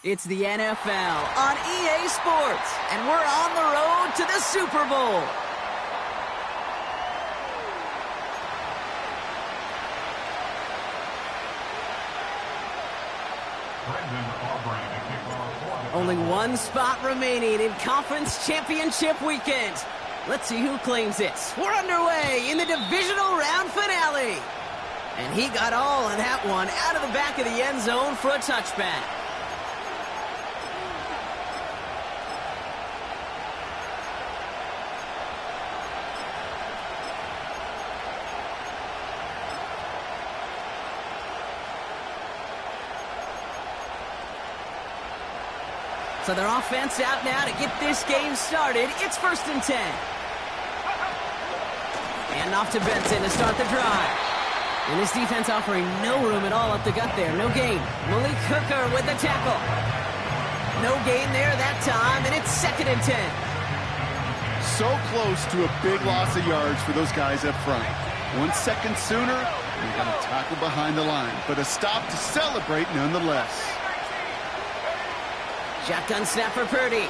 It's the NFL on EA Sports, and we're on the road to the Super Bowl. Only one spot remaining in Conference Championship Weekend. Let's see who claims it. We're underway in the divisional round finale. And he got all of that one out of the back of the end zone for a touchback. So their offense out now to get this game started. It's 1st and 10. And off to Benson to start the drive. And this defense offering no room at all up the gut there. No gain. Malik Hooker with the tackle. No gain there that time, and it's 2nd and 10. So close to a big loss of yards for those guys up front. 1 second sooner, they're going to tackle behind the line. But a stop to celebrate nonetheless. Shotgun snap for Purdy. And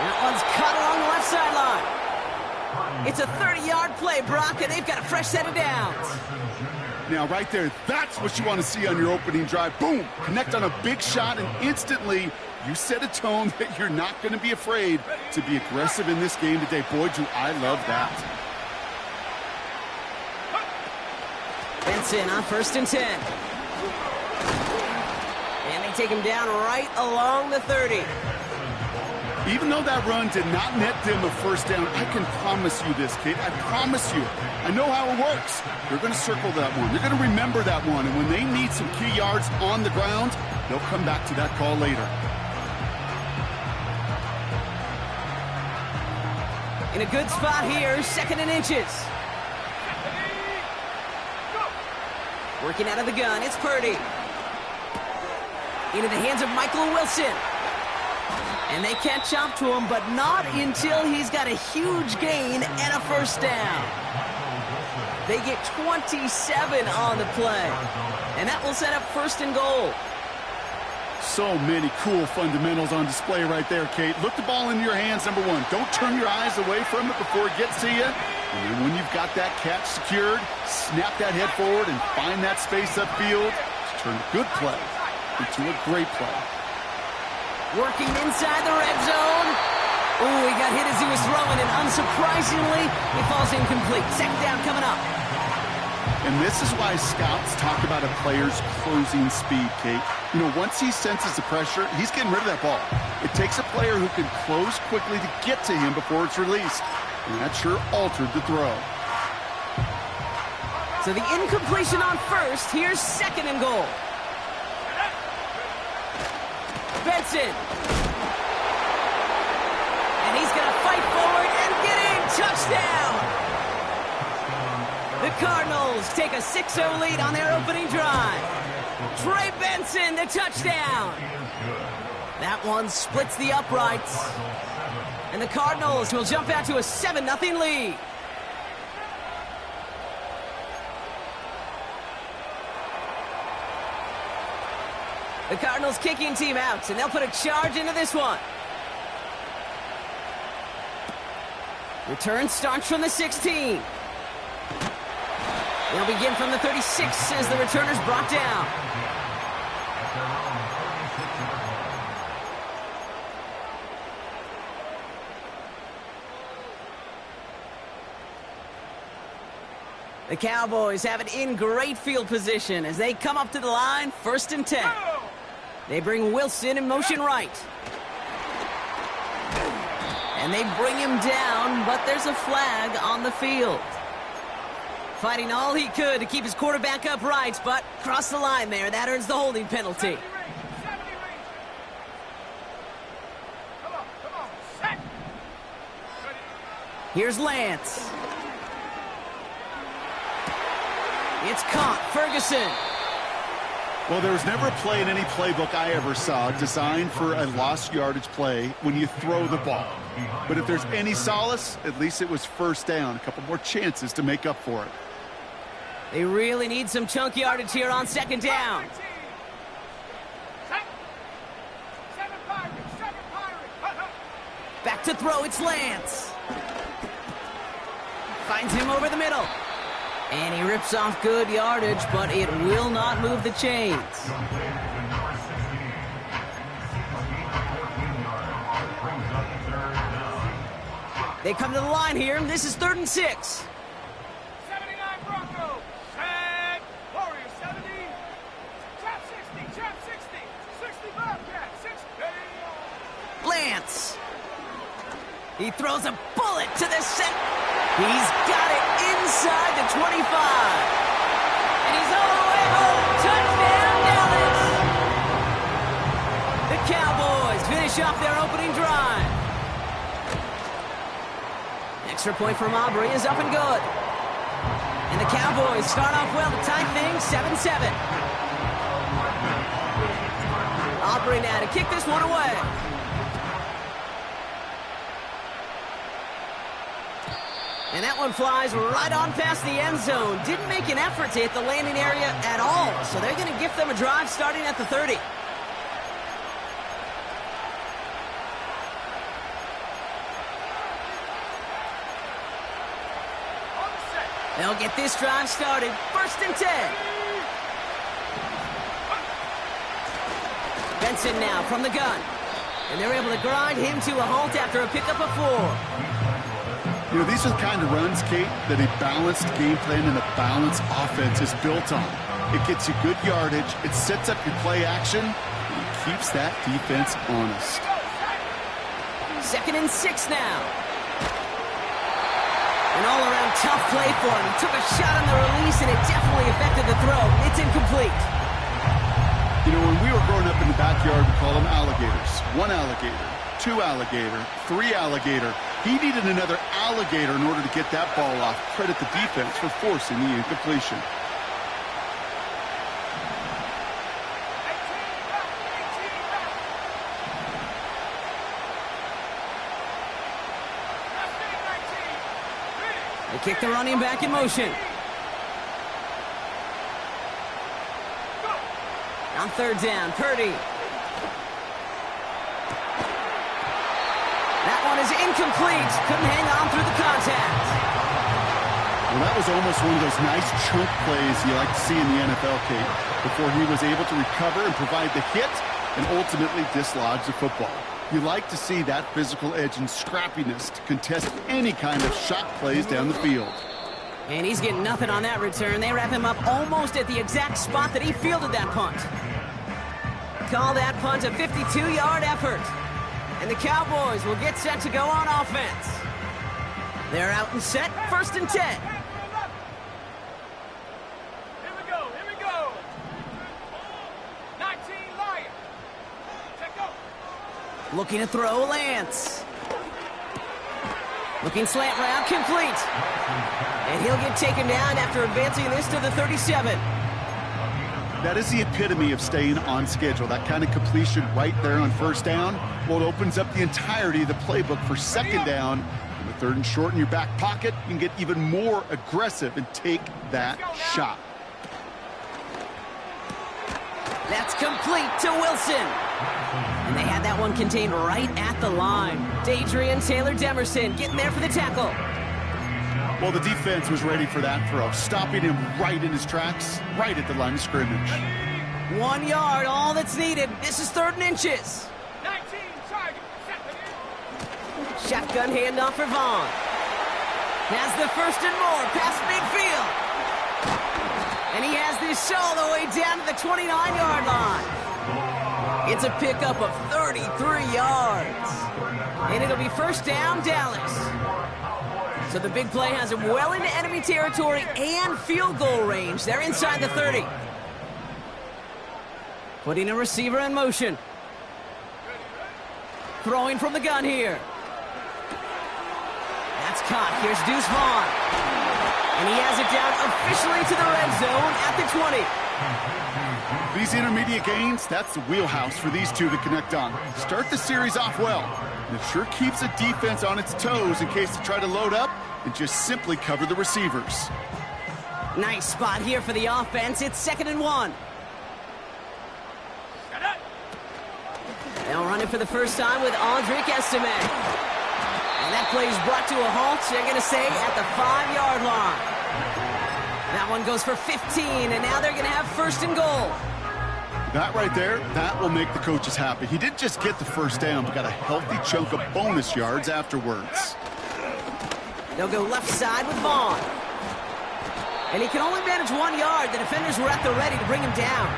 that one's caught along the left sideline. It's a 30-yard play, Brock, and they've got a fresh set of downs. Now, right there, that's what you want to see on your opening drive. Boom! Connect on a big shot, and instantly you set a tone that you're not going to be afraid to be aggressive in this game today. Boy, do I love that. Benson on 1st and 10. And they take him down right along the 30. Even though that run did not net them a first down, I can promise you this, Kate. I promise you. I know how it works. They're going to circle that one. They're going to remember that one. And when they need some key yards on the ground, they'll come back to that call later. In a good spot here, 2nd and inches. Working out of the gun, it's Purdy. Into the hands of Michael Wilson. And they catch up to him, but not until he's got a huge gain and a first down. They get 27 on the play. And that will set up 1st and goal. So many cool fundamentals on display right there, Kate. Look the ball in your hands, number one. Don't turn your eyes away from it before it gets to you. And then when you've got that catch secured, snap that head forward and find that space upfield to turn a good play into a great play. Working inside the red zone. Ooh, he got hit as he was throwing, and unsurprisingly, he falls incomplete. 2nd down coming up. And this is why scouts talk about a player's closing speed, Kate. You know, once he senses the pressure, he's getting rid of that ball. It takes a player who can close quickly to get to him before it's released. And that sure altered the throw. So the incompletion on 1st. Here's 2nd and goal. Benson. And he's going to fight forward and get in. Touchdown. The Cardinals take a 6-0 lead on their opening drive. Trey Benson, the touchdown. That one splits the uprights. And the Cardinals will jump out to a 7-0 lead. The Cardinals kicking team out, and they'll put a charge into this one. Return starts from the 16. They'll begin from the 36 as the returner's brought down. The Cowboys have it in great field position as they come up to the line, 1st and 10. They bring Wilson in motion right. And they bring him down, but there's a flag on the field. Fighting all he could to keep his quarterback upright, but crossed the line there. That earns the holding penalty. Here's Lance. It's caught. Ferguson. Well, there was never a play in any playbook I ever saw designed for a lost yardage play when you throw the ball. But if there's any solace, at least it was 1st down. A couple more chances to make up for it. They really need some chunk yardage here on 2nd down. to throw. It's Lance. Finds him over the middle. And he rips off good yardage, but it will not move the chains. They come to the line here. This is 3rd and 6. 79 Broncos. Set. Warriors 70. Trap 60. Trap 60. 60 Bobcat. 60. Lance. He throws a bullet to the center. He's got it inside the 25. And he's all the way home. Touchdown, Dallas. The Cowboys finish off their opening drive. Extra point from Aubrey is up and good. And the Cowboys start off well to tie things 7-7. Aubrey now to kick this one away. And that one flies right on past the end zone. Didn't make an effort to hit the landing area at all. So they're going to gift them a drive starting at the 30. They'll get this drive started. 1st and 10. Benson now from the gun. And they're able to grind him to a halt after a pickup of 4. You know, these are the kind of runs, Kate, that a balanced game plan and a balanced offense is built on. It gets you good yardage, it sets up your play action, and it keeps that defense honest. 2nd and 6 now. An all-around tough play for him. He took a shot on the release, and it definitely affected the throw. It's incomplete. You know, when we were growing up in the backyard, we call them alligators. 1 alligator, 2 alligator, 3 alligator. He needed another alligator in order to get that ball off. Credit the defense for forcing the incompletion. They kick the running back in motion. On 3rd down, Purdy. That one is incomplete. Couldn't hang on through the contact. Well, that was almost one of those nice chunk plays you like to see in the NFL, Kate, before he was able to recover and provide the hit and ultimately dislodge the football. You like to see that physical edge and scrappiness to contest any kind of shot plays down the field. And he's getting nothing on that return. They wrap him up almost at the exact spot that he fielded that punt. Call that punt a 52-yard effort. And the Cowboys will get set to go on offense. They're out and set, 1st and 10. Here we go. Here we go. 19 Lions. Check go. Looking to throw, Lance. Looking slant route, complete. And he'll get taken down after advancing this to the 37. That is the epitome of staying on schedule. That kind of completion right there on 1st down. Well, it opens up the entirety of the playbook for 2nd down. And with 3rd and short in your back pocket, you can get even more aggressive and take that shot. That's complete to Wilson. And they had that one contained right at the line. Adrian Taylor Demerson getting there for the tackle. Well, the defense was ready for that throw, stopping him right in his tracks, right at the line of scrimmage. 1 yard, all that's needed. This is 3rd and inches. 19 target. Set. Shotgun handoff for Vaughn. Has the 1st and more past midfield. And he has this all the way down to the 29-yard line. It's a pickup of 33 yards. And it'll be 1st down, Dallas. So the big play has him well into enemy territory and field goal range. They're inside the 30. Putting a receiver in motion. Throwing from the gun here. That's caught. Here's Deuce Vaughn. And he has it down officially to the red zone at the 20. These intermediate gains, that's the wheelhouse for these two to connect on. Start the series off well. And it sure keeps the defense on its toes in case they try to load up and just simply cover the receivers. Nice spot here for the offense. It's 2nd and 1. They'll run it for the first time with Audric Estime. That play is brought to a halt, they're going to say, at the 5-yard line. That one goes for 15, and now they're going to have first and goal. That right there, that will make the coaches happy. He didn't just get the first down, but got a healthy chunk of bonus yards afterwards. They'll go left side with Vaughn. And he can only manage 1 yard. The defenders were at the ready to bring him down.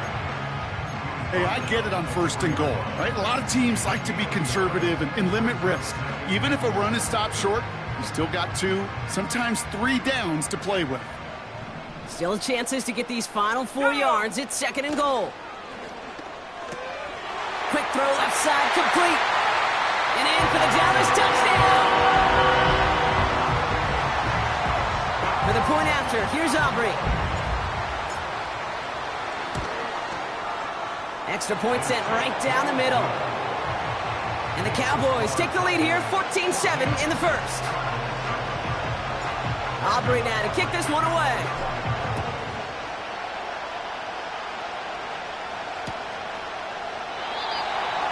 Hey, I get it on first and goal, right? A lot of teams like to be conservative and limit risk. Even if a run is stopped short, you still got 2, sometimes 3 downs to play with. Still chances to get these final 4 yards. It's second and goal. Quick throw left side, complete. And in for the Dallas touchdown. For the point after, here's Aubrey. Extra point sent right down the middle. And the Cowboys take the lead here, 14-7 in the first. Aubrey now to kick this one away.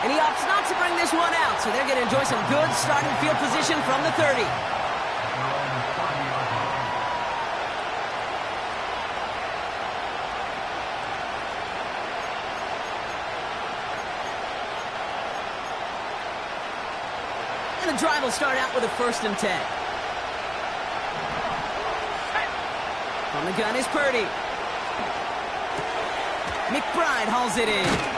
And he opts not to bring this one out, so they're going to enjoy some good starting field position from the 30. And the drive will start out with a 1st and 10. From the gun is Purdy. McBride hauls it in.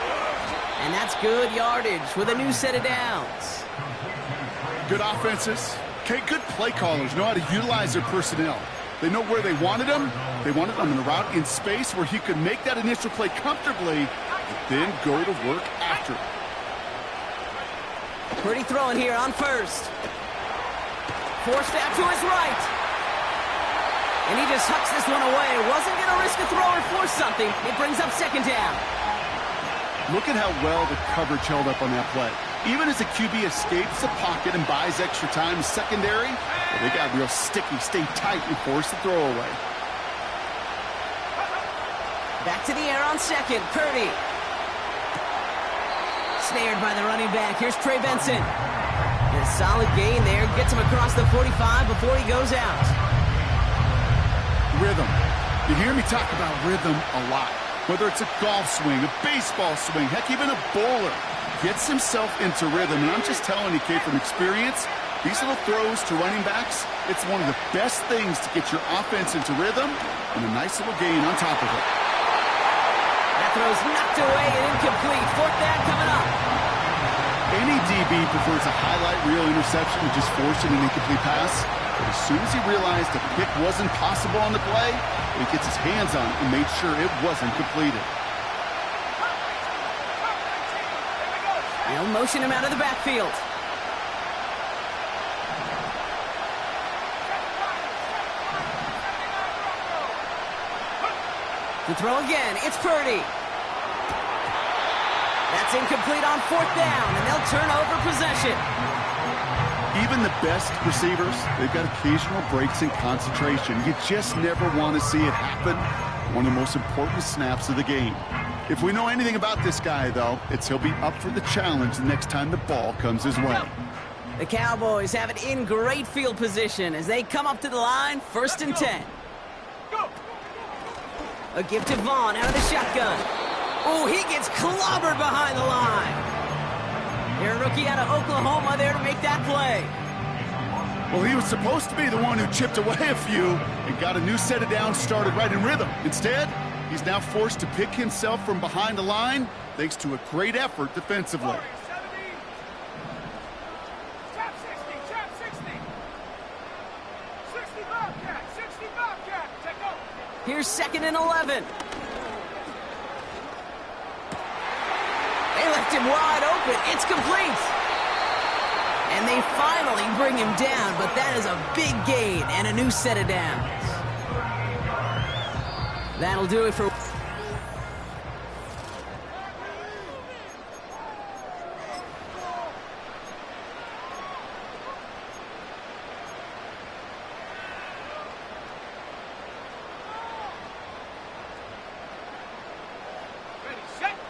And that's good yardage with a new set of downs. Good offenses. Okay, good play callers know how to utilize their personnel. They know where they wanted them. They wanted them in a route in space where he could make that initial play comfortably, but then go to work after it. Purdy throwing here on first. Forced out to his right. And he just hucks this one away. Wasn't going to risk a throw or force something. It brings up second down. Look at how well the coverage held up on that play. Even as the QB escapes the pocket and buys extra time secondary, well, they got real sticky, stay tight, and force the throw away. Back to the air on second. Purdy. Snared by the running back. Here's Trey Benson. And a solid gain there. Gets him across the 45 before he goes out. Rhythm. You hear me talk about rhythm a lot. Whether it's a golf swing, a baseball swing, heck, even a bowler gets himself into rhythm. And I'm just telling you, Kate, from experience, these little throws to running backs, it's one of the best things to get your offense into rhythm and a nice little gain on top of it. That throw's knocked away and incomplete. 4th down coming up. Any DB prefers a highlight reel interception to just forcing an incomplete pass. But as soon as he realized a pick wasn't possible on the play, he gets his hands on it and made sure it wasn't completed. They'll motion him out of the backfield. To throw again, it's Purdy. That's incomplete on 4th down, and they'll turn over possession. Even the best receivers, they've got occasional breaks in concentration. You just never want to see it happen. One of the most important snaps of the game. If we know anything about this guy, though, it's he'll be up for the challenge the next time the ball comes his way. The Cowboys have it in great field position as they come up to the line, 1st and 10. A give to Vaughn out of the shotgun. Oh, he gets clobbered behind the line. Their rookie out of Oklahoma there to make that play. Well, he was supposed to be the one who chipped away a few and got a new set of downs started right in rhythm. Instead, he's now forced to pick himself from behind the line thanks to a great effort defensively. Trap 60, trap 60. 60 Bobcat, 60 Bobcat. Check out. Here's 2nd and 11. They left him wide open. It's complete. And they finally bring him down, but that is a big gain and a new set of downs. That'll do it for...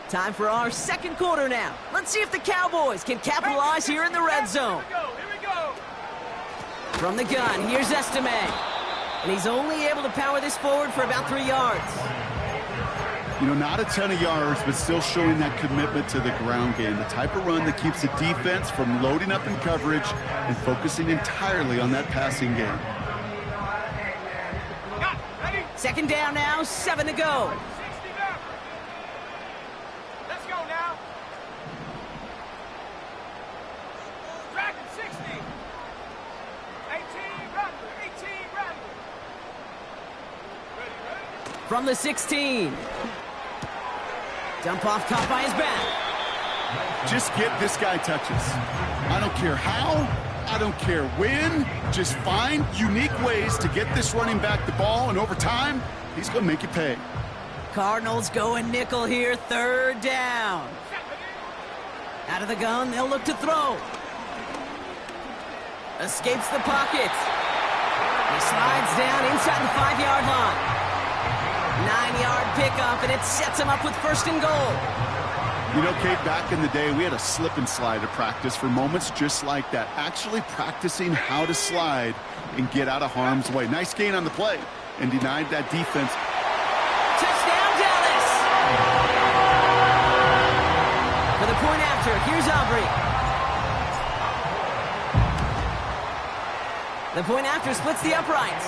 Time for our second quarter now. Let's see if the Cowboys can capitalize here in the red zone. Here we go. From the gun, here's Estime. And he's only able to power this forward for about 3 yards. You know, not a ton of yards, but still showing that commitment to the ground game. The type of run that keeps the defense from loading up in coverage and focusing entirely on that passing game. Second down now, 7 to go. 60 back. Let's go now. Dragon 60. 18 Rattler. 18 Rattler. Ready. From the 16. Dump off caught by his back. Just get this guy touches. I don't care how, I don't care when. Just find unique ways to get this running back the ball, and over time, he's going to make you pay. Cardinals going nickel here, 3rd down. Out of the gun, they'll look to throw. Escapes the pocket. He slides down inside the 5-yard line. 9-yard pickup, and it sets him up with 1st and goal. You know, Kate, back in the day, we had a slip and slide at practice for moments just like that. Actually practicing how to slide and get out of harm's way. Nice gain on the play and denied that defense. Touchdown, Dallas! For the point after, here's Aubrey. The point after splits the uprights.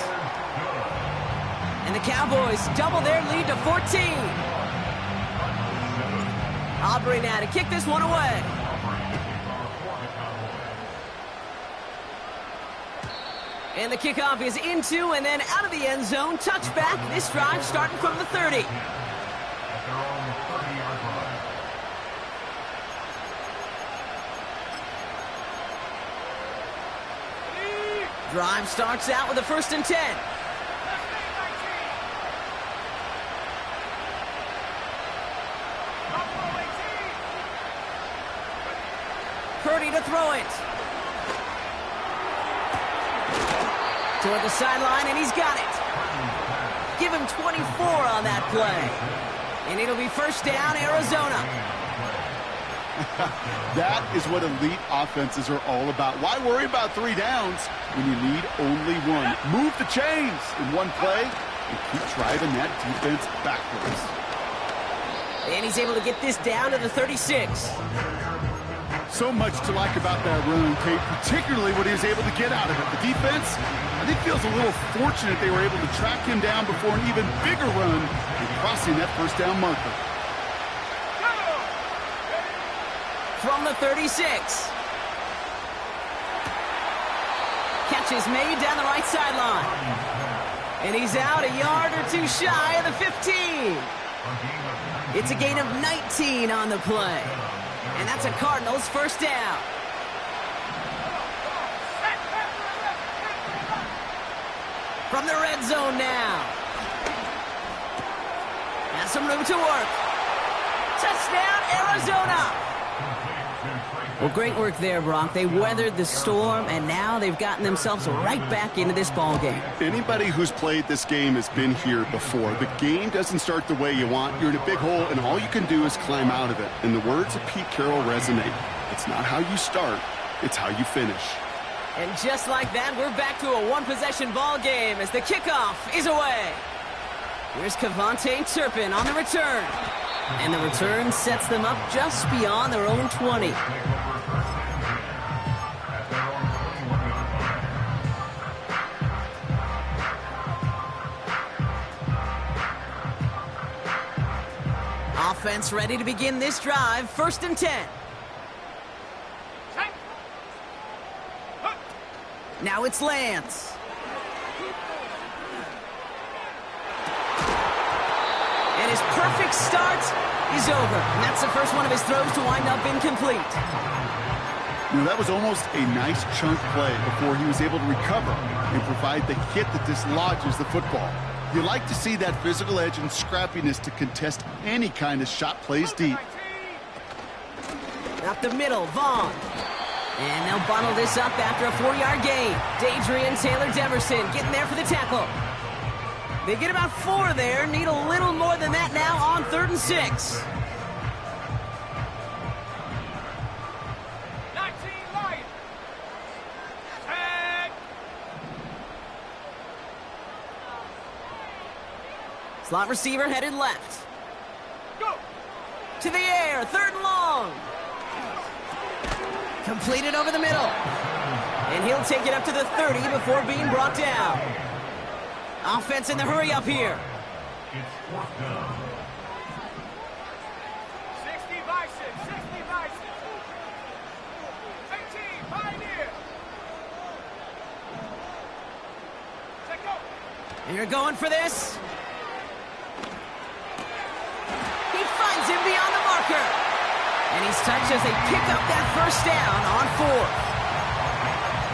And the Cowboys double their lead to 14. Aubrey now to kick this one away. And the kickoff is into and then out of the end zone. Touchback. This drive starting from the 30. Drive starts out with a 1st and 10. Purdy to throw it. Toward the sideline, and he's got it. Give him 24 on that play. And it'll be 1st down, Arizona. That is what elite offenses are all about. Why worry about 3 downs when you need only 1? Move the chains in one play and keep driving that defense backwards. And he's able to get this down to the 36. So much to like about that run, Kate, particularly what he was able to get out of it. The defense, I think, feels a little fortunate they were able to track him down before an even bigger run and crossing that 1st down marker. From the 36. Catch is made down the right sideline. And he's out a yard or 2 shy of the 15. It's a gain of 19 on the play. And that's a Cardinals 1st down. From the red zone now. Has some room to work. Touchdown, Arizona. Well, great work there, Brock. They weathered the storm, and now they've gotten themselves right back into this ball game. Anybody who's played this game has been here before. The game doesn't start the way you want. You're in a big hole, and all you can do is climb out of it. And the words of Pete Carroll resonate. It's not how you start, it's how you finish. And just like that, we're back to a 1-possession ball game as the kickoff is away. Here's Kevontae Turpin on the return. And the return sets them up just beyond their own 20. Offense ready to begin this drive. 1st and 10. Now it's Lance. And his perfect start is over. And that's the first one of his throws to wind up incomplete. You know, that was almost a nice chunk play before he was able to recover and provide the hit that dislodges the football. You like to see that physical edge and scrappiness to contest any kind of shot plays deep. Up the middle, Vaughn. And they'll bottle this up after a 4-yard gain. Dadrian Taylor-Demerson getting there for the tackle. They get about 4 there. Need a little more than that now on 3rd and 6. 19 Lions. Tag. Slot receiver headed left. Go. To the air, 3rd and long. Completed over the middle. And he'll take it up to the 30 before being brought down. Offense in the hurry up here. 60 Bison, 60 Bison. 18, Pioneer. Set go. And you're going for this. He finds him beyond the marker. And he's touched as they pick up that 1st down on 4th.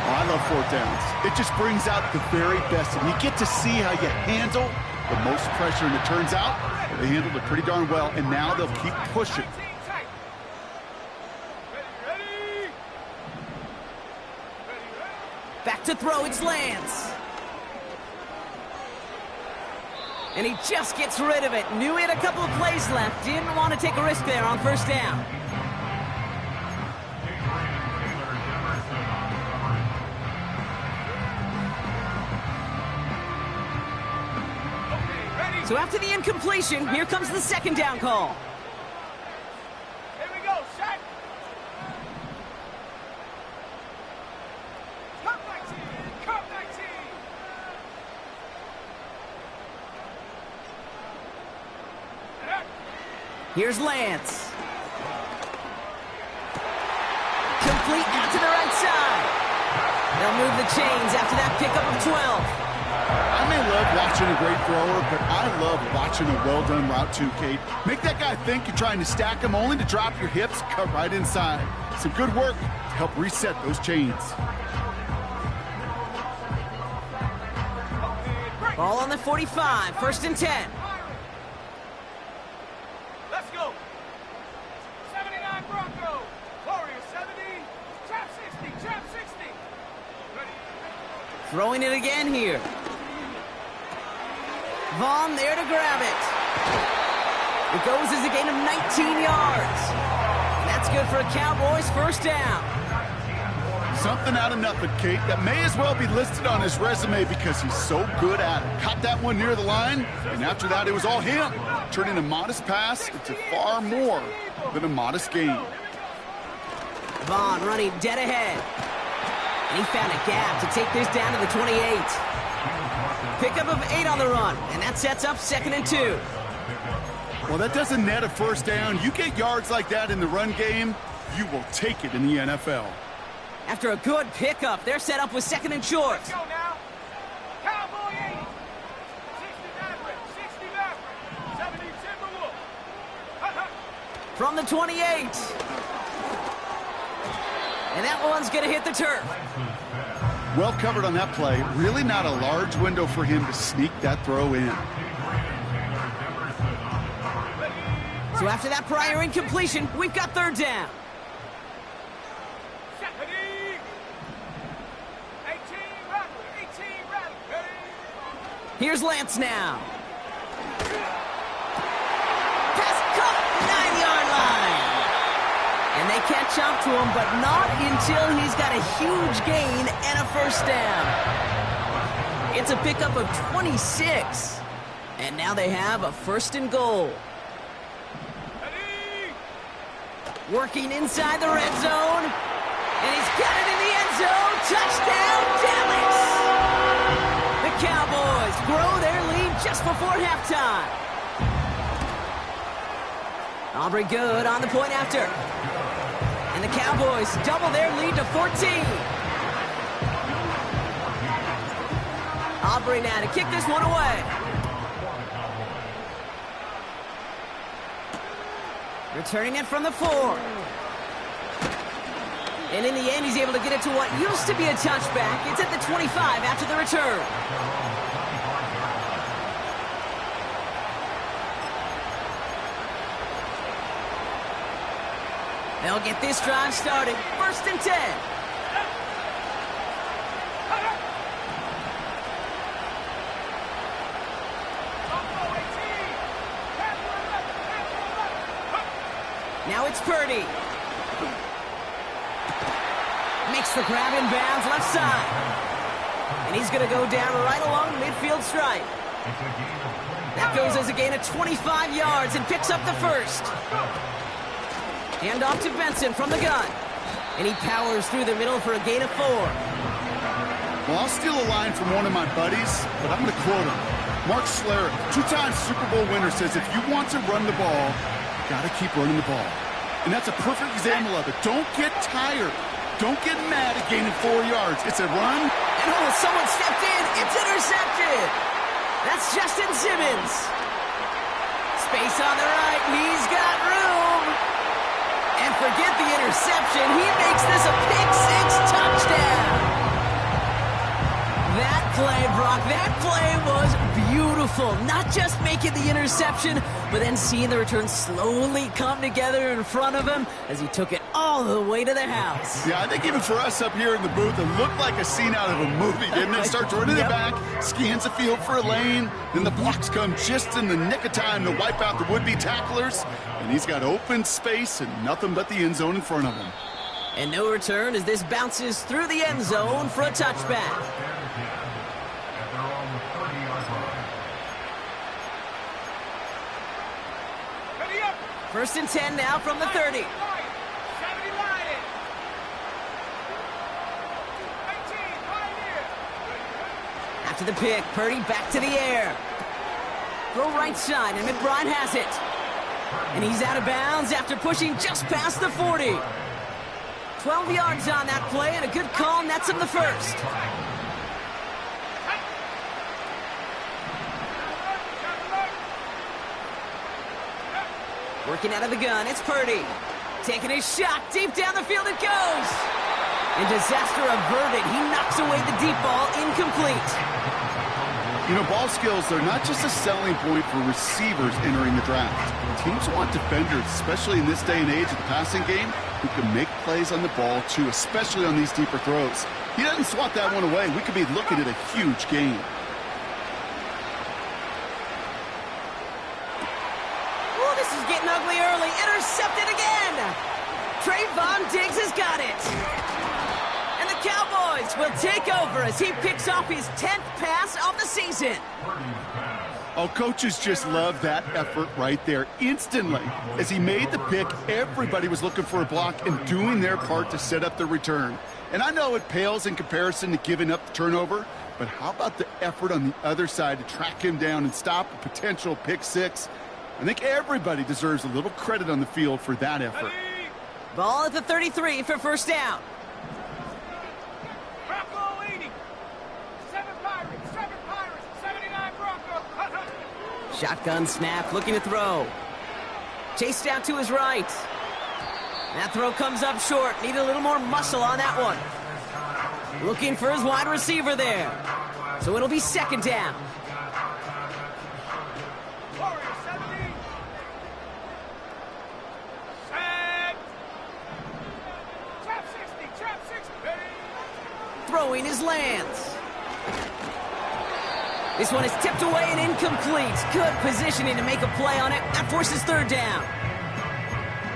Oh, I love 4th downs. It just brings out the very best. And you get to see how you handle the most pressure. And it turns out they handled it pretty darn well. And now they'll keep pushing. 19 tight. Ready. Back to throw, it's Lance. And he just gets rid of it. Knew he had a couple of plays left. Didn't want to take a risk there on 1st down. So after the incompletion, here comes the 2nd down call. Here we go, set. Cup 19, Cup 19. Here's Lance. Complete out to the right side. They'll move the chains after that pickup of 12. I may love watching a great thrower, but I love watching a well-done route too, Kate. Make that guy think you're trying to stack him only to drop your hips, cut right inside. Some good work to help reset those chains. Ball on the 45, 1st and 10. Let's go. 79 Bronco. Warrior 70. Trap 60. Trap 60. Ready. Throwing it again here. Vaughn there to grab it. It goes as a gain of 19 yards. That's good for a Cowboys 1st down. Something out of nothing, Kate. That may as well be listed on his resume because he's so good at it. Caught that one near the line, and after that, it was all him. Turning a modest pass into far more than a modest gain. Vaughn running dead ahead. And he found a gap to take this down to the 28. Pickup of 8 on the run, and that sets up 2nd and 2. Well, that doesn't net a 1st down. You get yards like that in the run game, you will take it in the NFL. After a good pickup, they're set up with 2nd and short. Let's go now. Cowboy 80. 60 Maverick. 60 Maverick. 70 Timberwolf. From the 28. And that one's going to hit the turf. Well covered on that play. Really not a large window for him to sneak that throw in. So after that prior incompletion, we've got 3rd down. 18 Rattler. 18 Rattler. Here's Lance now. Pass caught, 9-yard line. And they catch up to him, but not until he's got a huge gain and a 1st down. It's a pickup of 26. And now they have a 1st and goal. Ready. Working inside the red zone. And he's got it in the end zone. Touchdown, Dallas! The Cowboys grow their lead just before halftime. Aubrey Good on the point after. And the Cowboys double their lead to 14. Aubrey now to kick this one away. Returning it from the 4. And in the end, he's able to get it to what used to be a touchback. It's at the 25 after the return. They'll get this drive started. 1st and 10. Now it's Purdy. Makes the grab in bounds left side. And he's going to go down right along the midfield stripe. That goes as a gain of 25 yards and picks up the first. Hand off to Benson from the gun. And he powers through the middle for a gain of 4. Well, I'll steal a line from one of my buddies, but I'm going to quote him. Mark Schlereth, two-time Super Bowl winner, says if you want to run the ball, you got to keep running the ball. And that's a perfect example of it. Don't get tired. Don't get mad at gaining 4 yards. It's a run. And oh, someone stepped in. It's intercepted. That's Justin Simmons. Space on the right, and he's got room. And forget the interception. He makes this a pick-6 touchdown. That play, Brock, that play was beautiful. Not just making the interception, but then seeing the return slowly come together in front of him as he took it all the way to the house. Yeah, I think even for us up here in the booth, it looked like a scene out of a movie, didn't it? Starts running it back, scans the field for a lane, then the blocks come just in the nick of time to wipe out the would-be tacklers, and he's got open space and nothing but the end zone in front of him. And no return as this bounces through the end zone for a touchback. First and 10 now from the 30. After the pick, Purdy back to the air. Throw right side, and McBride has it. And he's out of bounds after pushing just past the 40. 12 yards on that play, and a good call nets him the first. Working out of the gun, it's Purdy. Taking his shot, deep down the field it goes. And disaster averted, he knocks away the deep ball, incomplete. You know, ball skills, they're not just a selling point for receivers entering the draft. Teams want defenders, especially in this day and age of the passing game, who can make plays on the ball too, especially on these deeper throws. He doesn't swat that one away. We could be looking at a huge gain. Getting ugly early, intercepted again. Trayvon Diggs has got it. And the Cowboys will take over as he picks off his 10th pass of the season. Oh, coaches just love that effort right there. Instantly, as he made the pick, everybody was looking for a block and doing their part to set up the return. And I know it pales in comparison to giving up the turnover, but how about the effort on the other side to track him down and stop a potential pick-6? I think everybody deserves a little credit on the field for that effort. Ball at the 33 for first down. Bronco leading. 7 Pirates, 79 Bronco. Shotgun snap, looking to throw. Chased out to his right. That throw comes up short. Need a little more muscle on that one. Looking for his wide receiver there. So it'll be second down. Throwing his lands. This one is tipped away and incomplete. Good positioning to make a play on it. That forces third down.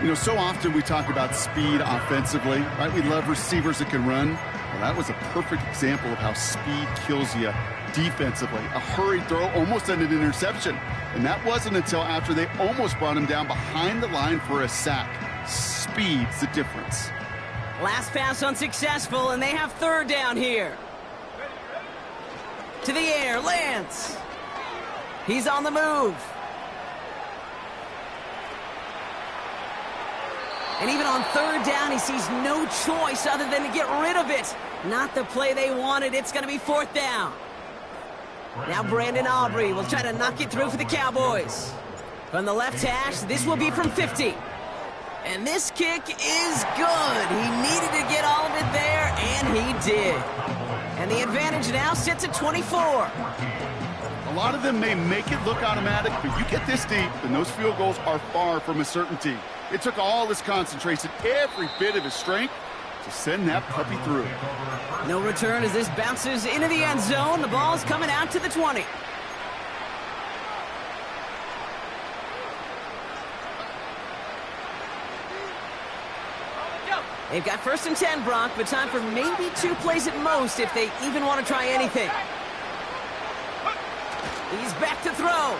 You know, so often we talk about speed offensively, right? We love receivers that can run. Well, that was a perfect example of how speed kills you defensively. A hurried throw almost ended an interception. And that wasn't until after they almost brought him down behind the line for a sack. Speed's the difference. Last pass unsuccessful, and they have third down here. To the air, Lance. He's on the move. And even on third down, he sees no choice other than to get rid of it. Not the play they wanted. It's going to be fourth down. Now Brandon Aubrey will try to knock it through for the Cowboys. From the left hash, this will be from 50. And this kick is good. He needed to get all of it there, and he did. And the advantage now sits at 24. A lot of them may make it look automatic, but you get this deep, and those field goals are far from a certainty. It took all his concentration, every bit of his strength, to send that puppy through. No return as this bounces into the end zone. The ball's coming out to the 20. They've got first and 10, Brock, but time for maybe 2 plays at most if they even want to try anything. He's back to throw.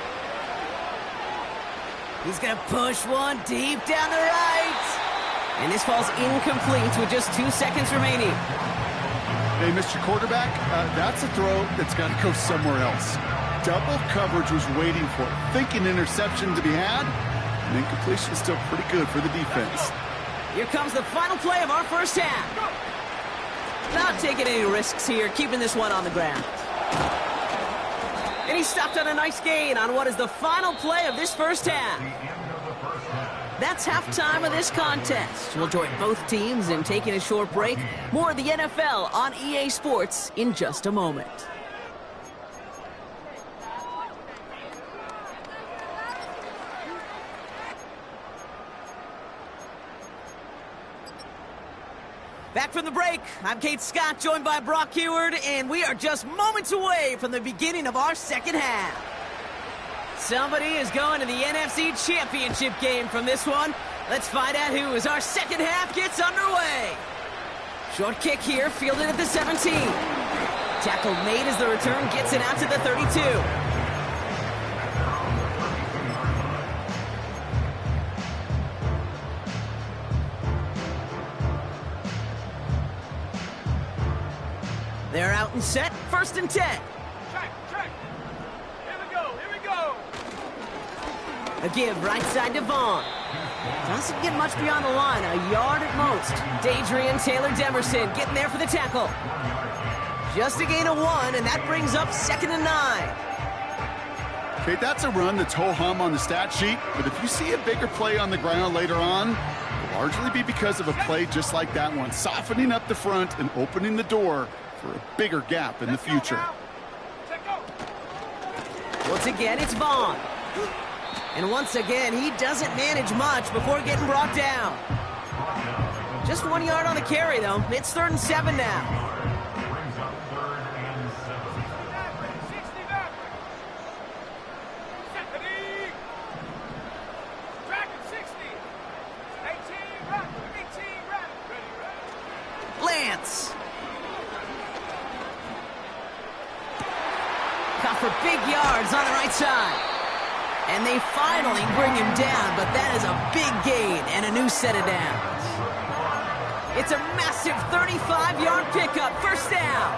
He's going to push one deep down the right. And this falls incomplete with just 2 seconds remaining. Hey, Mr. Quarterback, that's a throw that's got to go somewhere else. Double coverage was waiting for it. Thinking interception to be had. And incompletion is still pretty good for the defense. Here comes the final play of our first half. Not taking any risks here, keeping this one on the ground. And he stopped on a nice gain on what is the final play of this first half. That's halftime of this contest. We'll join both teams in taking a short break. More of the NFL on EA Sports in just a moment. Back from the break, I'm Kate Scott, joined by Brock Huard, and we are just moments away from the beginning of our second half. Somebody is going to the NFC Championship game from this one. Let's find out who as our second half gets underway. Short kick here, fielded at the 17. Tackle made as the return gets it out to the 32. They're out and set, 1st and 10. Check. Here we go. A give right side to Vaughn. Doesn't get much beyond the line, a yard at most. Dadrian Taylor-Demerson getting there for the tackle. Just a gain of 1, and that brings up 2nd and 9. Okay, that's a run that's ho-hum on the stat sheet, but if you see a bigger play on the ground later on, it'll largely be because of a play just like that one, softening up the front and opening the door for a bigger gap in the future. Once again, it's Vaughn. And once again, he doesn't manage much before getting brought down. Just 1 yard on the carry, though. It's 3rd and 7 now. Lance. Caught for big yards on the right side. And they finally bring him down, but that is a big gain and a new set of downs. It's a massive 35-yard pickup, 1st down.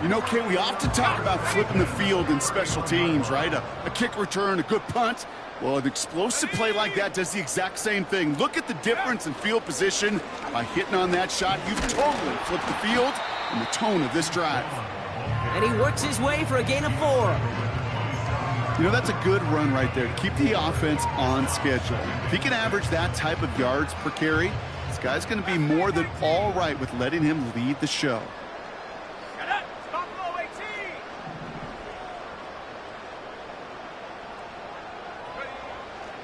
You know, Kate, we often talk about flipping the field in special teams, right? A kick return, a good punt. Well, an explosive play like that does the exact same thing. Look at the difference in field position. By hitting on that shot, you've totally flipped the field and the tone of this drive. And he works his way for a gain of 4. You know, that's a good run right there to keep the offense on schedule. If he can average that type of yards per carry, this guy's going to be more than all right with letting him lead the show.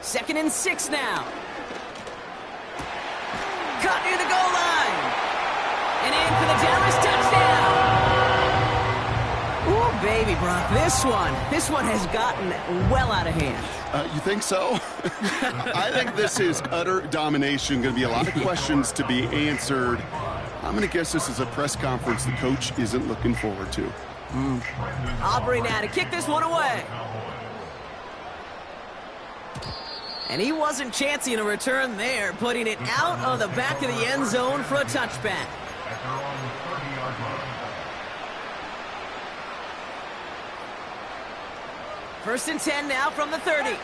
2nd and 6 now. Caught near the goal line. And in for the Dallas touchdown. Ooh, baby, Brock, this one has gotten well out of hand. You think so? I think this is utter domination. Going to be a lot of questions to be answered. I'm going to guess this is a press conference the coach isn't looking forward to. Aubrey now to kick this one away. And he wasn't chancing a return there, putting it out of the back of the end zone for a touchback. First and 10 now from the 30.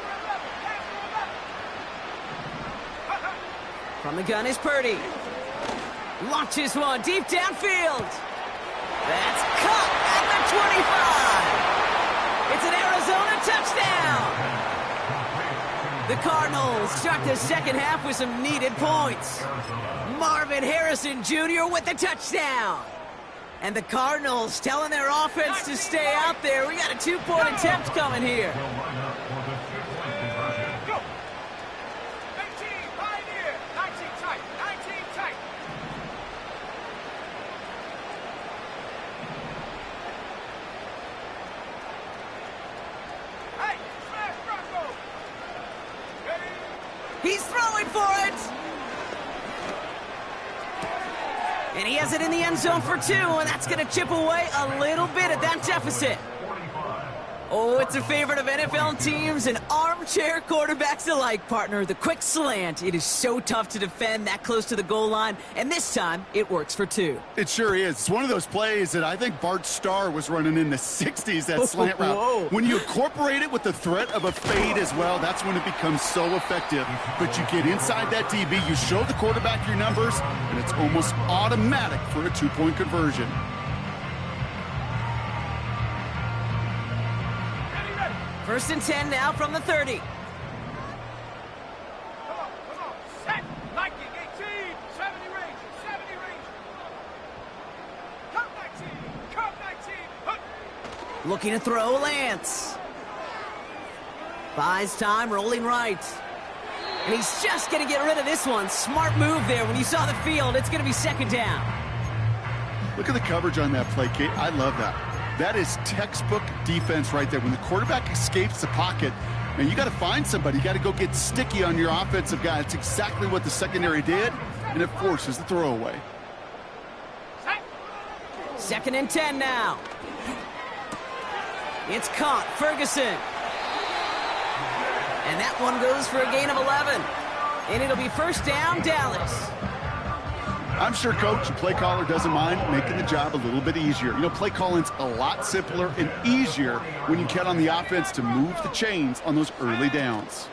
From the gun is Purdy. Launches one deep downfield. That's caught at the 25. It's an Arizona touchdown. The Cardinals start the second half with some needed points. Marvin Harrison Jr. with the touchdown. And the Cardinals telling their offense to stay out there. We got a 2-point attempt coming here. Go. 18, Pioneer. 19 tight. 19 tight. Hey, smash Bronco. He's throwing for it. And he has it in the end zone for 2, and that's going to chip away a little bit at that deficit. Oh, it's a favorite of NFL teams and armchair quarterbacks alike, partner. The quick slant. It is so tough to defend that close to the goal line, and this time it works for two. It sure is. It's one of those plays that I think Bart Starr was running in the 60s, that slant route. Whoa. When you incorporate it with the threat of a fade as well, that's when it becomes so effective. But you get inside that DB, you show the quarterback your numbers, and it's almost automatic for a two-point conversion. First and 10 now from the 30. Come on. Set. Liking 18. 70 range. 70 range. Come 19. Come 19. Hup. Looking to throw Lance. Buys time, rolling right. And he's just going to get rid of this one. Smart move there. When you saw the field, it's going to be second down. Look at the coverage on that play, Kate. I love that. That is textbook defense right there. When the quarterback escapes the pocket, man, you got to find somebody. You got to go get sticky on your offensive guy. It's exactly what the secondary did, and it forces the throwaway. Second and 10 now. It's caught. Ferguson. And that one goes for a gain of 11. And it'll be first down, Dallas. I'm sure coach and play caller doesn't mind making the job a little bit easier. You know, play calling's a lot simpler and easier when you count on the offense to move the chains on those early downs.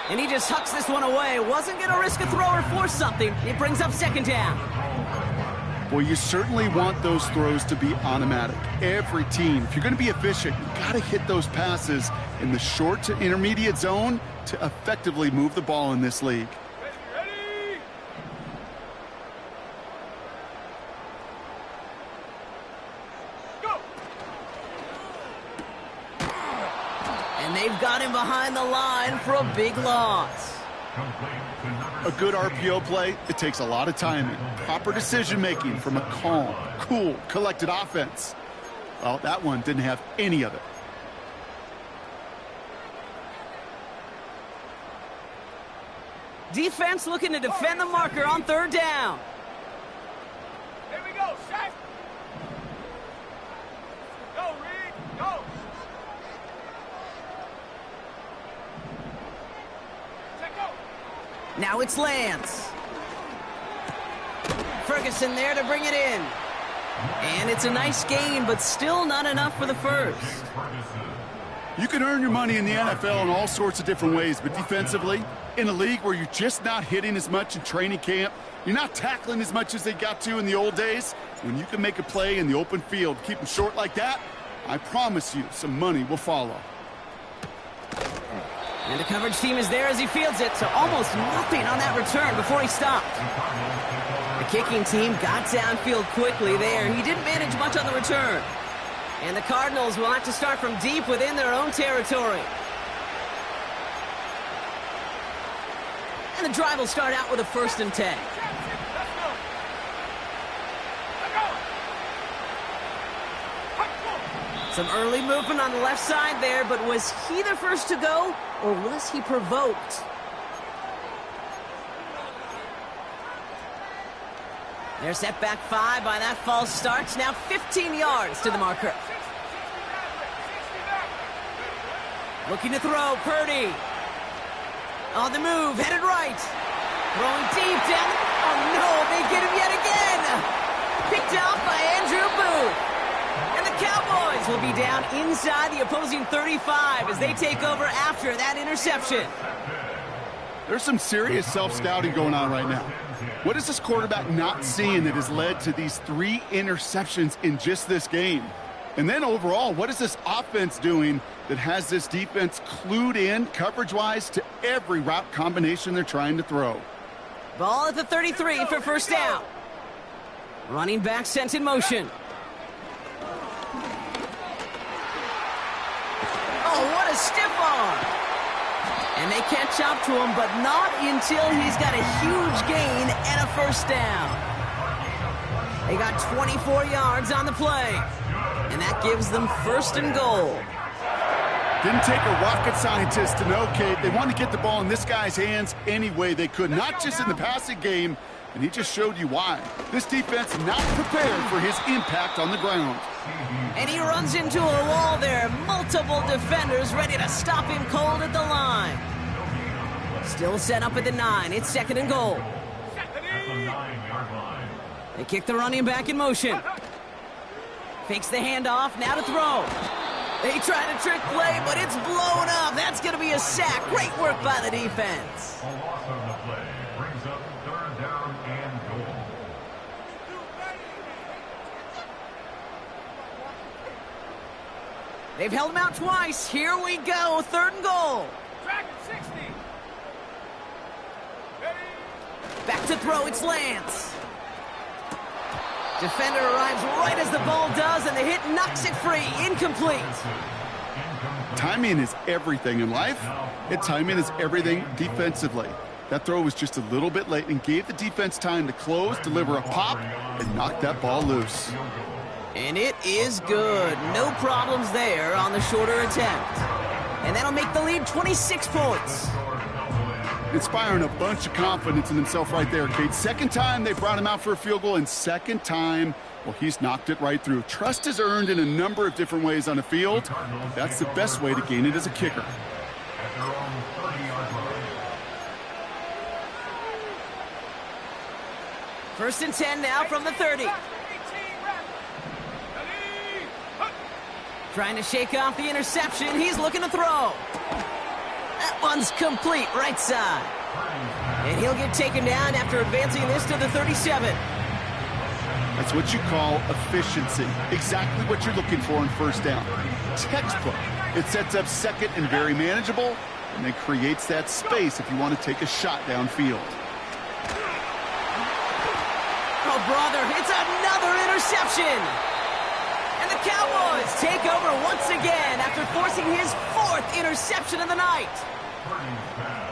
And he just hucks this one away. Wasn't going to risk a throw or force something. It brings up second down. Well, you certainly want those throws to be automatic. Every team, if you're going to be efficient, you got to hit those passes in the short to intermediate zone to effectively move the ball in this league. Ready. Go. And they've got him behind the line for a big loss. A good RPO play, it takes a lot of timing, proper decision-making from a calm, cool, collected offense. Well, that one didn't have any of it. Defense looking to defend the marker on third down. Here we go. Set. Go, Reed. Go. Check go. Now it's Lance. Ferguson there to bring it in. And it's a nice gain, but still not enough for the first. You can earn your money in the NFL in all sorts of different ways, but defensively, in a league where you're just not hitting as much in training camp, you're not tackling as much as they got to in the old days, when you can make a play in the open field, keep them short like that, I promise you some money will follow. And the coverage team is there as he fields it, so almost nothing on that return before he stopped. The kicking team got downfield quickly there. He didn't manage much on the return. And the Cardinals will have to start from deep within their own territory. And the drive will start out with a first and 10. Let's go. Let go. Hop, go. Some early movement on the left side there, but was he the first to go, or was he provoked? They're set back 5 by that false start. Now 15 yards to the marker. 60 back. Looking to throw, Purdy. On the move, headed right. Throwing deep down. Oh no, they get him yet again. Picked off by Andrew Booth. And the Cowboys will be down inside the opposing 35 as they take over after that interception. There's some serious self-scouting going on right now. What is this quarterback not seeing that has led to these 3 interceptions in just this game? And then overall, what is this offense doing that has this defense clued in coverage-wise to every route combination they're trying to throw? Ball at the 33 for first down. Running back sent in motion. Oh, what a stiff arm. And they catch up to him, but not until he's got a huge gain and a first down. They got 24 yards on the play. And that gives them first and goal. Didn't take a rocket scientist to know, Kate. They wanted to get the ball in this guy's hands any way they could, not just in the passing game, and he just showed you why. This defense not prepared for his impact on the ground. And he runs into a wall there. Multiple defenders ready to stop him cold at the line. Still set up at the 9. It's 2nd and goal. They kick the running back in motion. Fakes the handoff, now to throw. They try to trick play, but it's blown up. That's going to be a sack. Great work by the defense. A loss on the play brings up 3rd down and goal. They've held him out twice. Here we go, 3rd and goal. Dragon 60. Back to throw, it's Lance. Defender arrives right as the ball does, and the hit knocks it free. Incomplete. Timing is everything in life, and timing is everything defensively. That throw was just a little bit late and gave the defense time to close, deliver a pop, and knock that ball loose. And it is good. No problems there on the shorter attempt. And that'll make the lead 26 points. Inspiring a bunch of confidence in himself right there, Kate. 2nd time they brought him out for a field goal, and 2nd time, well, he's knocked it right through. Trust is earned in a number of different ways on the field. That's the best way to gain it as a kicker. At their own 30-yard line. 1st and 10 now from the 30. Trying to shake off the interception. He's looking to throw. That one's complete, right side. And he'll get taken down after advancing this to the 37. That's what you call efficiency. Exactly what you're looking for in 1st down. Textbook. It sets up 2nd and very manageable, and then creates that space if you want to take a shot downfield. Oh, brother, it's another interception. And the Cowboys take over once again after forcing his 4th interception of the night.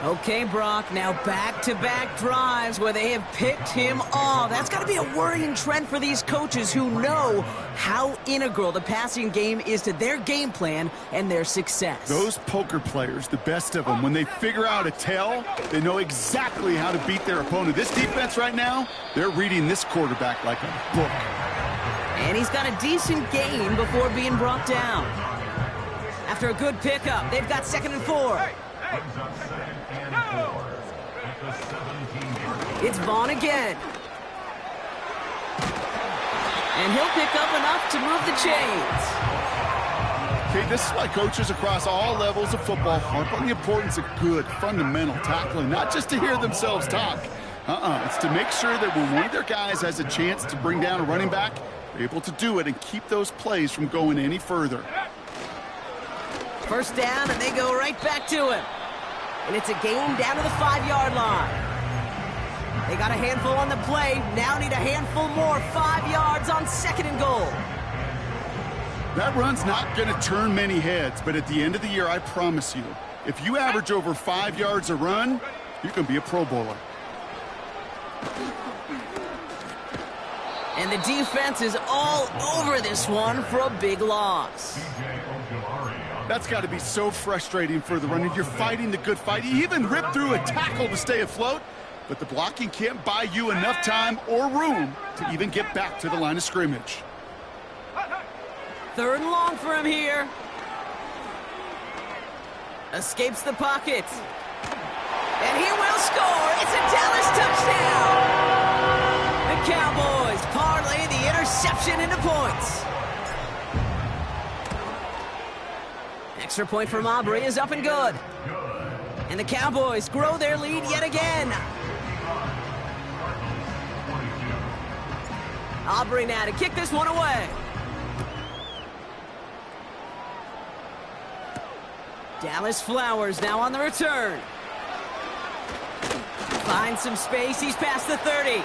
Okay, Brock, now back-to-back drives where they have picked him off. That's got to be a worrying trend for these coaches who know how integral the passing game is to their game plan and their success. Those poker players, the best of them, when they figure out a tell, they know exactly how to beat their opponent. This defense right now, they're reading this quarterback like a book. And he's got a decent gain before being brought down. After a good pickup, they've got 2nd and 4. It's Vaughn again. And he'll pick up enough to move the chains. Okay, this is why coaches across all levels of football harp on the importance of good, fundamental tackling, not just to hear themselves talk. It's to make sure that when one of their guys has a chance to bring down a running back, they're able to do it and keep those plays from going any further. 1st down, and they go right back to him. And it's a gain down to the 5-yard line. They got a handful on the play. Now need a handful more. 5 yards on 2nd and goal. That run's not going to turn many heads, but at the end of the year, I promise you, if you average over 5 yards a run, you're going to be a Pro Bowler. And the defense is all over this one for a big loss. That's got to be so frustrating for the runner. You're fighting the good fight. You even ripped through a tackle to stay afloat, but the blocking can't buy you enough time or room to even get back to the line of scrimmage. 3rd and long for him here. Escapes the pocket. And he will score. It's a Dallas touchdown. The Cowboys parlay the interception into points. Extra point from Aubrey is up and good. And the Cowboys grow their lead yet again. Aubrey now to kick this one away. Dallas Flowers now on the return. Finds some space. He's past the 30.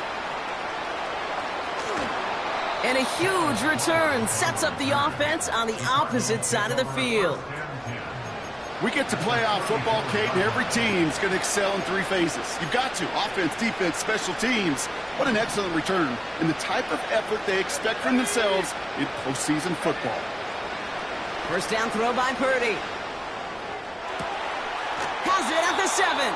And a huge return sets up the offense on the opposite side of the field. We get to playoff football, Kate, and every team's going to excel in 3 phases. You've got to. Offense, defense, special teams. What an excellent return. And the type of effort they expect from themselves in postseason football. 1st down throw by Purdy. 7.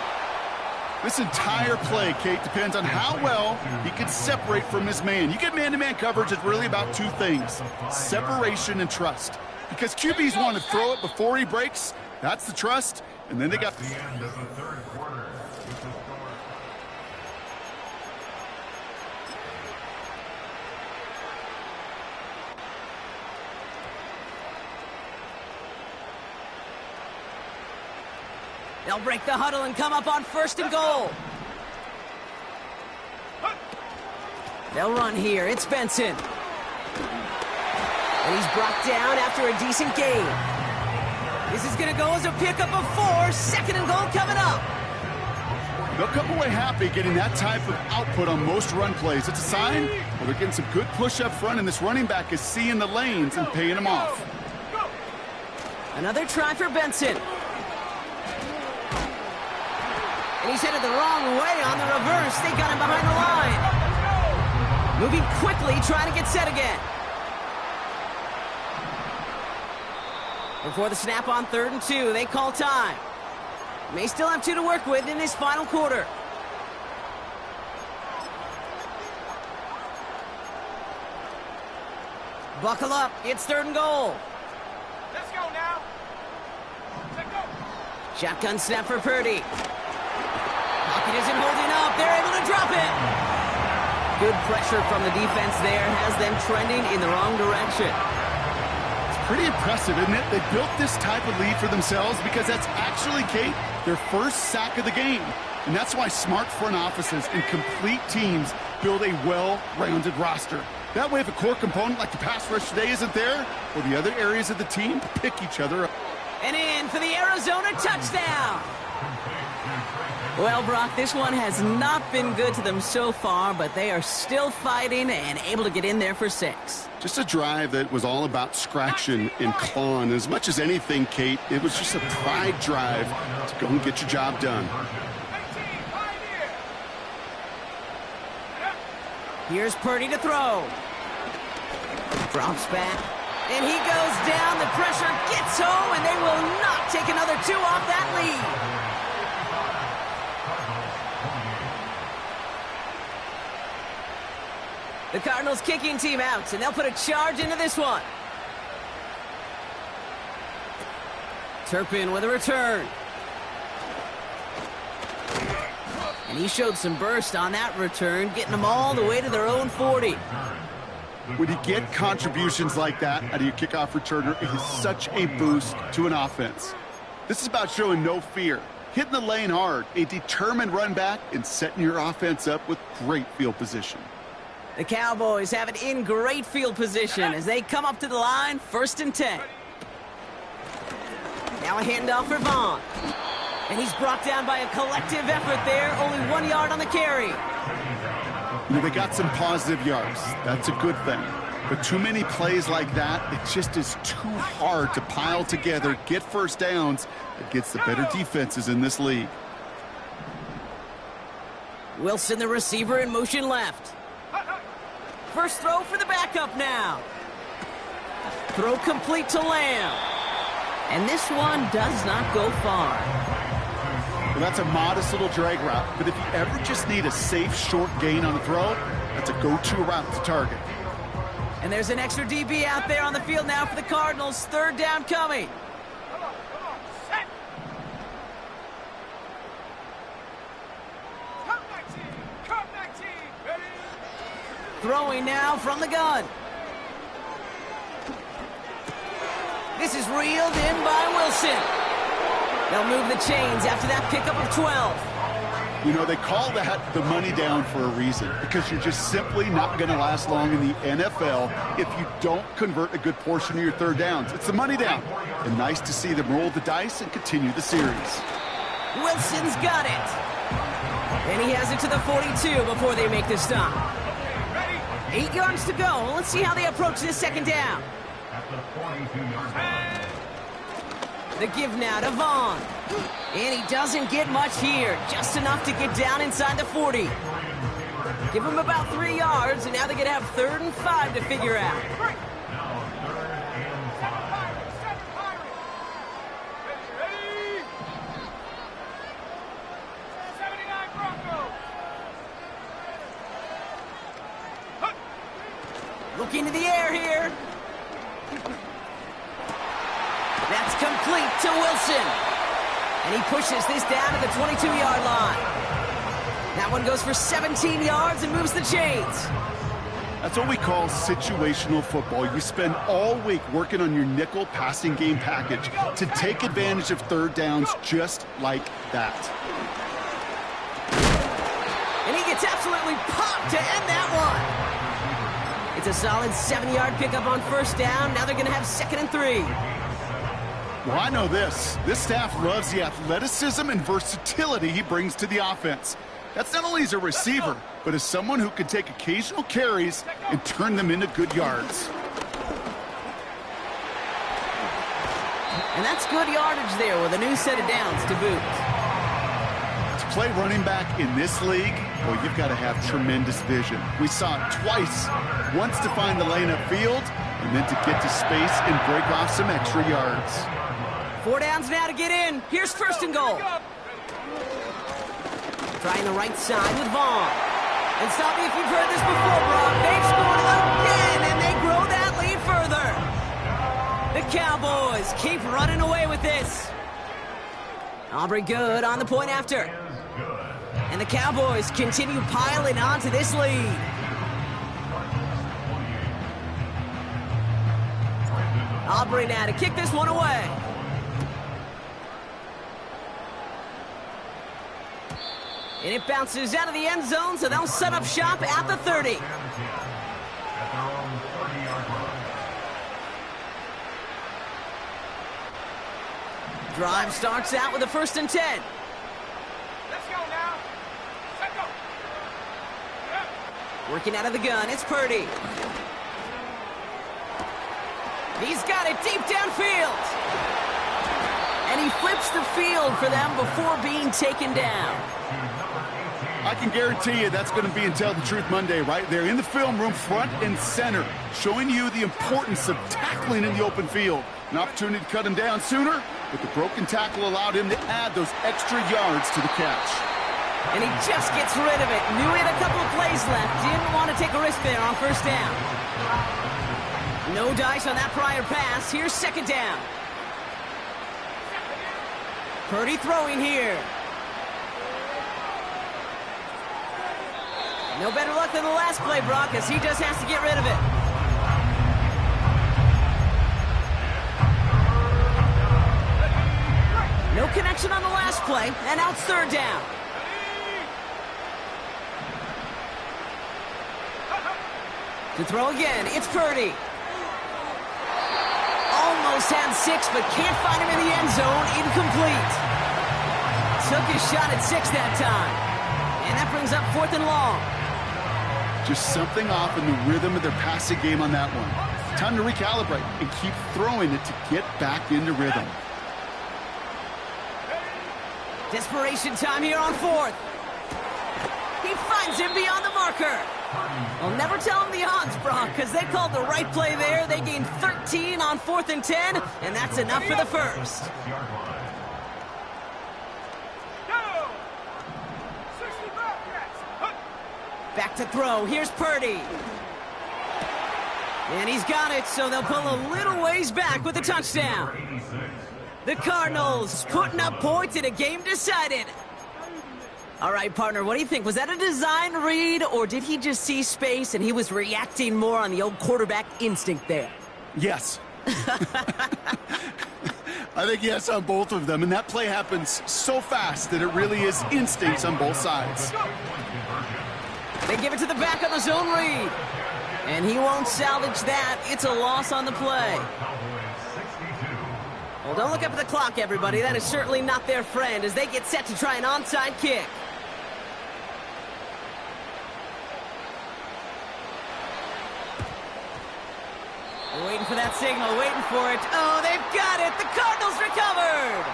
This entire play, Kate, depends on how well he can separate from his man. You get man-to-man coverage, it's really about two things, separation and trust. Because QBs want to throw it before he breaks. That's the trust. And then they got the end of the third quarter with the score. They'll break the huddle and come up on 1st and goal. They'll run here. It's Benson. And he's brought down after a decent gain. This is going to go as a pickup of 4. 2nd and goal coming up. They'll come away happy getting that type of output on most run plays. It's a sign well, they're getting some good push up front, and this running back is seeing the lanes and paying them off. Another try for Benson. And he's headed the wrong way on the reverse. They got him behind the line. Moving quickly, trying to get set again. Before the snap on 3rd and 2, they call time. May still have 2 to work with in this final quarter. Buckle up, it's 3rd and goal. Let's go now. Let's go. Shotgun snap for Purdy. Pocket isn't holding up. They're able to drop it. Good pressure from the defense there has them trending in the wrong direction. It's pretty impressive, isn't it? They built this type of lead for themselves because that's actually, Kate, their first sack of the game. And that's why smart front offices and complete teams build a well-rounded roster. That way, if a core component like the pass rush today isn't there, well, the other areas of the team pick each other up. And in for the Arizona touchdown. Well, Brock, this one has not been good to them so far, but they are still fighting and able to get in there for 6. Just a drive that was all about scratching and clawing. As much as anything, Kate, it was just a pride drive to go and get your job done. Here's Purdy to throw. Drops back. And he goes down. The pressure gets home, and they will not take another 2 off that lead. The Cardinals kicking team out, and they'll put a charge into this one. Turpin with a return. And he showed some burst on that return, getting them all the way to their own 40. When you get contributions like that out of your kickoff returner, it is such a boost to an offense. This is about showing no fear, hitting the lane hard, a determined run back, and setting your offense up with great field position. The Cowboys have it in great field position as they come up to the line, 1st and 10. Now a handoff for Vaughn. And he's brought down by a collective effort there, only 1 yard on the carry. You know, they got some positive yards. That's a good thing. But too many plays like that, it just is too hard to pile together, get first downs against the better defenses in this league. Wilson, the receiver, in motion left. First throw for the backup now. Throw complete to Lamb. And this one does not go far. Well, that's a modest little drag route, but if you ever just need a safe, short gain on the throw, that's a go-to route to target. And there's an extra DB out there on the field now for the Cardinals. 3rd down coming. Come on, set. Come back team, ready? Throwing now from the gun. This is reeled in by Wilson. They'll move the chains after that pickup of 12. You know, they call that the money down for a reason, because you're just simply not going to last long in the NFL if you don't convert a good portion of your 3rd downs. It's the money down. And nice to see them roll the dice and continue the series. Wilson's got it. And he has it to the 42 before they make the stop. 8 yards to go. Let's see how they approach this 2nd down. At the 42-yard line. The give now to Vaughn. And he doesn't get much here. Just enough to get down inside the 40. Give him about 3 yards, and now they're going to have 3rd and 5 to figure out. Now 3rd and 5. Looking to the air here. That's complete to Wilson. And he pushes this down to the 22-yard line. That one goes for 17 yards and moves the chains. That's what we call situational football. You spend all week working on your nickel passing game package to take advantage of third downs just like that. And he gets absolutely popped to end that one. It's a solid 7-yard pickup on first down. Now they're going to have 2nd and 3. Well, I know this. This staff loves the athleticism and versatility he brings to the offense. That's not only as a receiver, but as someone who can take occasional carries and turn them into good yards. And that's good yardage there with a new set of downs to boot. To play running back in this league, well, you've got to have tremendous vision. We saw it twice. Once to find the lane upfield, and then to get to space and break off some extra yards. 4 downs now to get in. Here's 1st and goal. Trying the right side with Vaughn. And stop me if you've heard this before, Brock. They've scored again, and they grow that lead further. The Cowboys keep running away with this. Aubrey good on the point after. And the Cowboys continue piling onto this lead. Aubrey now to kick this one away. And it bounces out of the end zone, so they'll set up shop at the 30. Drive starts out with a 1st and 10. Let's go now. Let's go. Yeah. Working out of the gun, it's Purdy. He's got it deep downfield. And he flips the field for them before being taken down. I can guarantee you that's going to be in Tell the Truth Monday right there in the film room, front and center, showing you the importance of tackling in the open field. An opportunity to cut him down sooner, but the broken tackle allowed him to add those extra yards to the catch. And he just gets rid of it. Knew he had a couple of plays left. Didn't want to take a risk there on 1st down. No dice on that prior pass. Here's 2nd down. Purdy throwing here. No better luck than the last play, Brock, as he just has to get rid of it. No connection on the last play, and now it's 3rd down. To throw again, it's Purdy. Almost had 6, but can't find him in the end zone. Incomplete. Took his shot at 6 that time. And that brings up 4th and long. Just something off in the rhythm of their passing game on that one. Time to recalibrate and keep throwing it to get back into rhythm. Desperation time here on 4th. He finds him beyond the marker. I'll never tell him the odds, Brock, because they called the right play there. They gained 13 on 4th and 10, and that's enough for the 1st. Back to throw. Here's Purdy. And he's got it, so they'll pull a little ways back with a touchdown. The Cardinals putting up points in a game decided. All right, partner, what do you think? Was that a design read, or did he just see space and he was reacting more on the old quarterback instinct there? Yes. I think yes on both of them, and that play happens so fast that it really is instincts on both sides. They give it to the back on the zone read. And he won't salvage that. It's a loss on the play. Well, don't look up at the clock, everybody. That is certainly not their friend as they get set to try an onside kick. We're waiting for that signal, waiting for it. Oh, they've got it. The Cardinals recovered.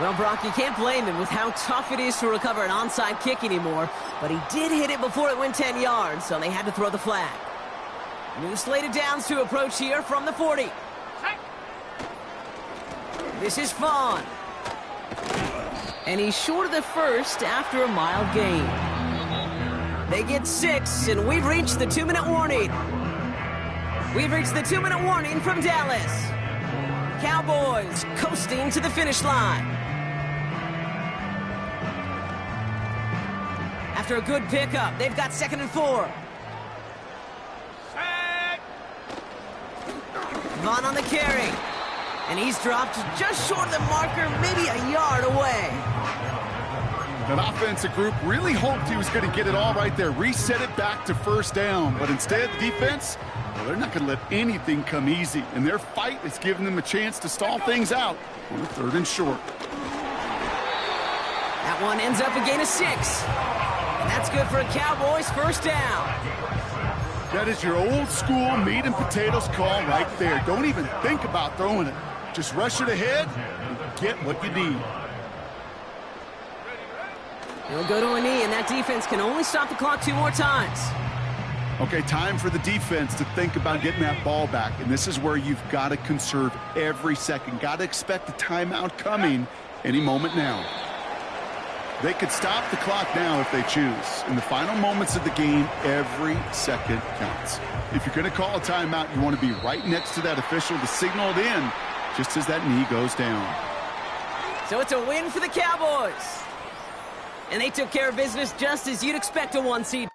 Well, Brock, you can't blame him with how tough it is to recover an onside kick anymore, but he did hit it before it went 10 yards, so they had to throw the flag. New slated downs to approach here from the 40. This is Vaughn. And he's short of the first after a mild gain. They get 6, and we've reached the 2-minute warning. We've reached the 2-minute warning from Dallas. Cowboys coasting to the finish line. After a good pickup, they've got 2nd and 4. Set. Vaughn on the carry. And he's dropped just short of the marker, maybe a yard away. That offensive group really hoped he was going to get it all right there, reset it back to 1st down. But instead, the defense, well, they're not going to let anything come easy. And their fight is giving them a chance to stall things out on a 3rd and short. That one ends up a gain of 6. And that's good for a Cowboys 1st down. That is your old school meat and potatoes call right there. Don't even think about throwing it. Just rush it ahead and get what you need. He'll go to a knee, and that defense can only stop the clock 2 more times. Okay, time for the defense to think about getting that ball back. And this is where you've got to conserve every second. Got to expect the timeout coming any moment now. They could stop the clock now if they choose. In the final moments of the game, every second counts. If you're going to call a timeout, you want to be right next to that official to signal it in just as that knee goes down. So it's a win for the Cowboys. And they took care of business just as you'd expect a 1 seed